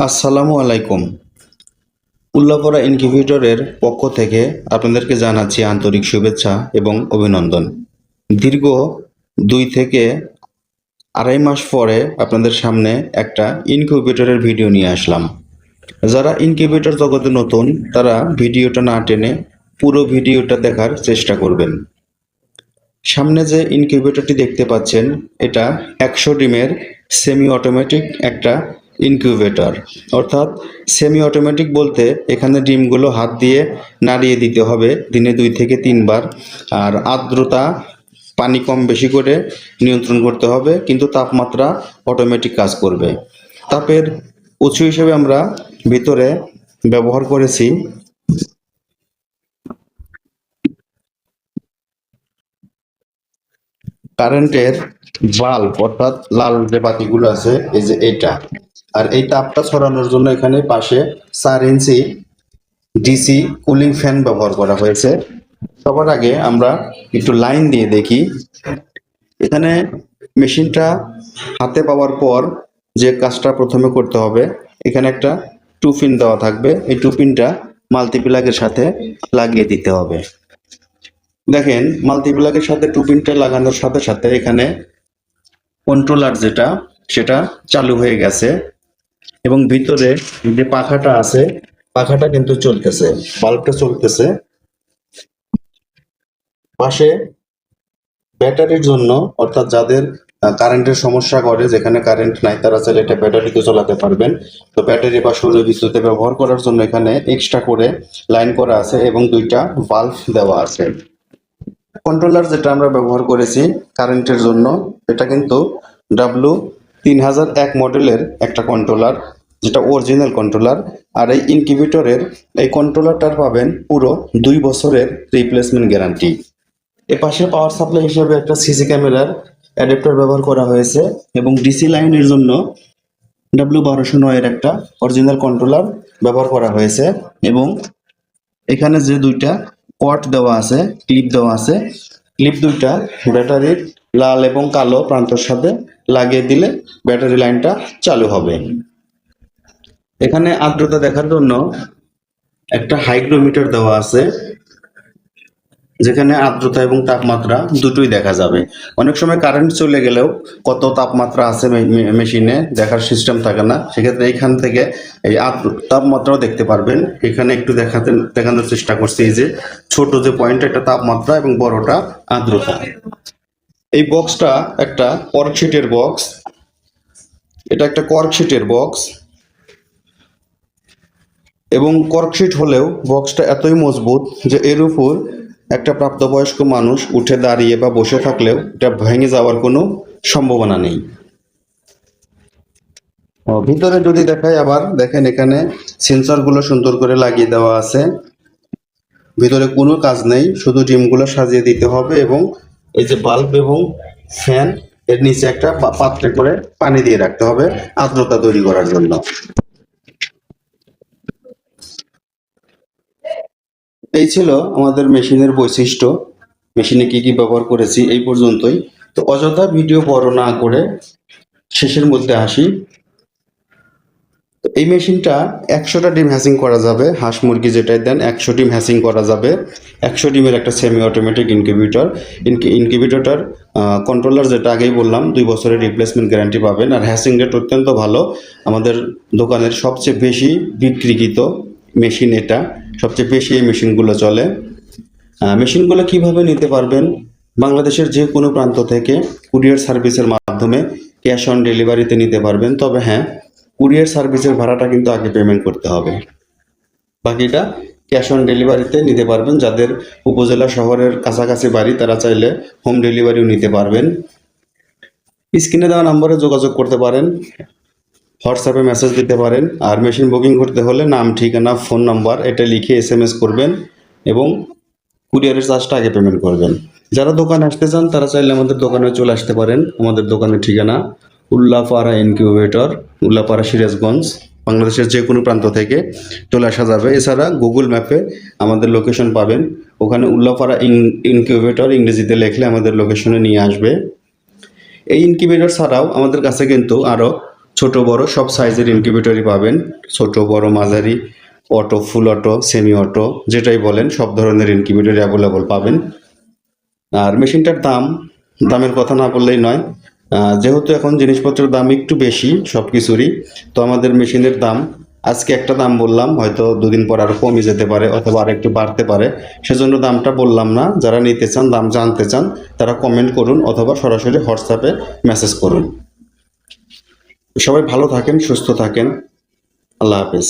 আসসালামু আলাইকুম। উল্লাপাড়া ইনকিউবেটরের পক্ষ থেকে আপনাদেরকে জানাচ্ছি আন্তরিক শুভেচ্ছা এবং অভিনন্দন। দীর্ঘ 2 থেকে আড়াই মাস পরে আপনাদের সামনে একটা ইনকিউবেটরের ভিডিও নিয়ে আসলাম। যারা ইনকিউবেটর জগতে নতুন তারা ভিডিওটা না টেনে পুরো ভিডিওটা দেখার চেষ্টা করবেন। সামনে যে ইনকিউবেটরটি দেখতে পাচ্ছেন এটা 100 ডিমের সেমি অটোমেটিক একটা ইনকিউবেটর। অর্থাৎ সেমি অটোমেটিক বলতে এখানে ডিমগুলো হাত দিয়ে নাড়িয়ে দিতে হবে দিনে 2 থেকে 3 বার। আর আর্দ্রতা পানি কম বেশি করে নিয়ন্ত্রণ করতে হবে, কিন্তু তাপমাত্রা অটোমেটিক কাজ করবে। তাপের উৎস হিসেবে আমরা ভিতরে ব্যবহার করেছি কারেন্টের বাল্ব, অর্থাৎ লাল যে বাতিগুলো আছে এই যে এটা। আর এই তাপটা ছড়ানোর জন্য এখানে পাশে 4 ইঞ্চি ডিসি কুলিং ফ্যান ব্যবহার করা হয়েছে। সবার আগে আমরা একটু লাইন দিয়ে দেখি। এখানে মেশিনটা হাতে পাওয়ার পর যে কাজটা প্রথমে করতে হবে, এখানে একটা টুপিন দেওয়া থাকবে। এই টুপিনটা মাল্টিপ্লাগের সাথে লাগিয়ে দিতে হবে। দেখেন, মাল্টিপ্লাগের সাথে টুপিনটা লাগানোর সাথে সাথে এখানে কন্ট্রোলার যেটা সেটা চালু হয়ে গেছে এবং ভিতরে যে পাখাটা আছে পাখাটা কিন্তু চলতেছে, বাল্বটা চলতেছে। পাশে ব্যাটারির জন্য, অর্থাৎ যাদের কারেন্টের সমস্যা করে, যেখানে কারেন্ট নাই তারা চাইলে এটা ব্যাটারিতে চালাতে পারবেন। তো ব্যাটারি বা সৌর বিদ্যুতে ব্যবহার করার জন্য এখানে এক্সট্রা করে লাইন করা আছে এবং 2টা বাল্ব দেওয়া আছে। কন্ট্রোলার যেটা আমরা ব্যবহার করেছি কারেন্টের জন্য, এটা কিন্তু W3001 মডেলের একটা কন্ট্রোলার, যেটা অরিজিনাল কন্ট্রোলার। আর এই ইনকিউবেটরের এই কন্ট্রোলারটার পাবেন পুরো 2 বছরের রিপ্লেসমেন্ট গ্যারান্টি। এ পাশে পাওয়ার সাপ্লাই হিসেবে একটা সিসি ক্যামেরার অ্যাডাপ্টার ব্যবহার করা হয়েছে এবং ডিসি লাইনের জন্য W1209 এর একটা অরিজিনাল কন্ট্রোলার ব্যবহার করা হয়েছে। এবং এখানে যে 2টা কর্ড দেওয়া আছে, ক্লিপ দেওয়া আছে, ক্লিপ 2টা ব্যাটারির লাল এবং কালো প্রান্তের সাথে লাগিয়ে দিলে ব্যাটারি লাইনটা চালু হবে। এখানে আর্দ্রতা দেখার জন্য একটা হাইগ্রোমিটার দেওয়া আছে, যেখানে আর্দ্রতা এবং তাপমাত্রা দুটোই দেখা যাবে। অনেক সময় কারেন্ট চলে গেলেও কত তাপমাত্রা আছে মেশিনে দেখার সিস্টেম থাকে না, সেক্ষেত্রে এইখান থেকে এই তাপমাত্রাও দেখতে পারবেন। এখানে একটু দেখানোর চেষ্টা করছি, এই যে ছোট যে পয়েন্ট এটা তাপমাত্রা এবং বড়টা আর্দ্রতা। এই বক্সটা একটা কর্কশিটের বক্স, এটা একটা কর্কশিটের বক্স এবং কর্কশিট হলেও বক্সটা এতই মজবুত যে এর উপর একটা প্রাপ্তবয়স্ক মানুষ উঠে দাঁড়িয়ে বা বসে থাকলেও এটা ভেঙে যাওয়ার কোনো সম্ভাবনা নেই। ভিতরে যদি দেখাই, আবার দেখেন এখানে সেন্সরগুলো সুন্দর করে লাগিয়ে দেওয়া আছে। ভিতরে কোনো কাজ নেই, শুধু ডিমগুলো সাজিয়ে দিতে হবে এবং এই যে বাল্ব এবং ফ্যান এর নিচে একটা পাত্রে করে পানি দিয়ে রাখতে হবে আর্দ্রতা তৈরি করার জন্য। এই ছিল আমাদের মেশিনের বৈশিষ্ট্য। মেশিনে কি কি ব্যবহার করেছি এই পর্যন্তই। তো অযথা ভিডিও বড় না করে শেষের মধ্যে আসি। এই মেশিনটা 100টা ডিম হ্যাচিং করা যাবে। হাঁস মুরগি যেটাই দেন 100 ডিম হ্যাচিং করা যাবে। 100 ডিমের একটা সেমি অটোমেটিক ইনকিউবেটর। ইনকিউবেটরটার কন্ট্রোলার যেটা আগেই বললাম 2 বছরের রিপ্লেসমেন্ট গ্যারান্টি পাবেন। আর হ্যাচিং রেট অত্যন্ত ভালো। আমাদের দোকানের সবচেয়ে বেশি বিক্রিকৃত মেশিন এটা, সবচেয়ে বেশি এই মেশিনগুলো চলে। মেশিনগুলো কিভাবে নিতে পারবেন? বাংলাদেশের যে কোনো প্রান্ত থেকে কুরিয়ার সার্ভিসের মাধ্যমে ক্যাশ অন ডেলিভারিতে নিতে পারবেন। তবে হ্যাঁ, কুরিয়ার সার্ভিসের ভাড়াটা কিন্তু আগে পেমেন্ট করতে হবে, বাকিটা ক্যাশ অন ডেলিভারিতে নিতে পারবেন। যাদের উপজেলা শহরের কাছাকাছি বাড়ি তারা চাইলে হোম ডেলিভারিও নিতে পারবেন। স্ক্রিনে দেওয়া নম্বরে যোগাযোগ করতে পারেন, হোয়াটসঅ্যাপে মেসেজ দিতে পারেন। আর মেশিন বুকিং করতে হলে নাম, ঠিকানা, ফোন নাম্বার এটা লিখে SMS করবেন এবং কুরিয়ারের চার্জটা আগে পেমেন্ট করবেন। যারা দোকানে আসতে চান তারা চাইলে আমাদের দোকানে চলে আসতে পারেন। আমাদের দোকানের ঠিকানা উল্লাপাড়া ইনকিউবেটর, উল্লাপাড়া, সিরাজগঞ্জ। বাংলাদেশের যে কোনো প্রান্ত থেকে চলে আসা যাবে। এছাড়া গুগল ম্যাপে আমাদের লোকেশন পাবেন, ওখানে উল্লাপাড়া ইনকিউবেটর ইংরেজিতে লিখলে আমাদের লোকেশনে নিয়ে আসবে। এই ইনকিউবেটর ছাড়াও আমাদের কাছে কিন্তু আরও ছোট বড় সব সাইজের ইনকিউবেটরই পাবেন, ছোট বড় মাঝারি, অটো, ফুল অটো, সেমি অটো যেটাই বলেন সব ধরনের ইনকিউবেটরই অ্যাভেলেবল পাবেন। আর মেশিনটার দামের কথা না বললেই নয়, যেহেতু এখন জিনিসপত্রের দাম একটু বেশি সব কিছুরই, তো আমাদের মেশিনের দাম আজকে একটা দাম বললাম, হয়তো দুদিন পর আরো কমে যেতে পারে অথবা আর একটু বাড়তে পারে, সেজন্য দামটা বললাম না। যারা নিতে চান, দাম জানতে চান, তারা কমেন্ট করুন অথবা সরাসরি হোয়াটসঅ্যাপে মেসেজ করুন। সবাই ভালো থাকেন, সুস্থ থাকেন, আল্লাহ হাফেজ।